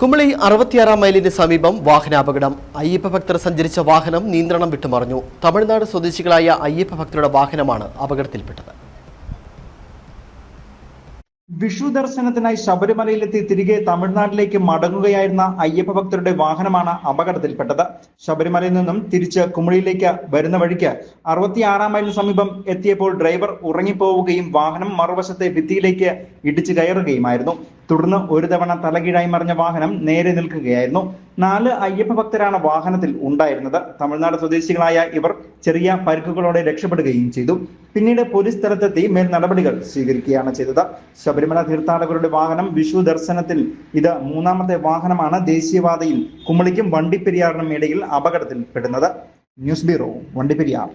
കുമളി 66 മൈലിന് സമീപം വാഹനാപകടം. അയ്യപ്പ ഭക്തർ സഞ്ചരിച്ച വാഹനം നിയന്ത്രണം വിട്ടുമറിഞ്ഞു. തമിഴ്നാട് സ്വദേശികളായ അയ്യപ്പ ഭക്തരുടെ വാഹനമാണ് അപകടത്തിൽപ്പെട്ടത്. വിഷു ദർശനത്തിനായി ശബരിമലയിലെത്തി തിരികെ തമിഴ്നാട്ടിലേക്ക് മടങ്ങുകയായിരുന്ന അയ്യപ്പ ഭക്തരുടെ വാഹനമാണ് അപകടത്തിൽപ്പെട്ടത്. ശബരിമലയിൽ നിന്നും തിരിച്ച് കുമളിയിലേക്ക് വരുന്ന വഴിക്ക് 66 മൈലിന് സമീപം എത്തിയപ്പോൾ ഡ്രൈവർ ഉറങ്ങിപ്പോവുകയും വാഹനം മറുവശത്തെ ഭിത്തിയിലേക്ക് ഇടിച്ചു കയറുകയുമായിരുന്നു. തുടർന്ന് ഒരു തവണ തലകീഴായി മറിഞ്ഞ വാഹനം നേരെ നിൽക്കുകയായിരുന്നു. 4 അയ്യപ്പ ഭക്തരാണ് വാഹനത്തിൽ ഉണ്ടായിരുന്നത്. തമിഴ്നാട് സ്വദേശികളായ ഇവർ ചെറിയ പരിക്കുകളോടെ രക്ഷപ്പെടുകയും ചെയ്തു. പിന്നീട് പോലീസ് സ്ഥലത്തെത്തി മേൽ നടപടികൾ സ്വീകരിക്കുകയാണ് ചെയ്തത്. ശബരിമല തീർത്ഥാടകരുടെ വാഹനം വിഷു ദർശനത്തിൽ ഇത് 3ാമത്തെ വാഹനമാണ് ദേശീയപാതയിൽ കുമളിക്കും വണ്ടിപ്പെരിയാറിനും ഇടയിൽ അപകടത്തിൽപ്പെടുന്നത്. News bureau, Vandiperiyar.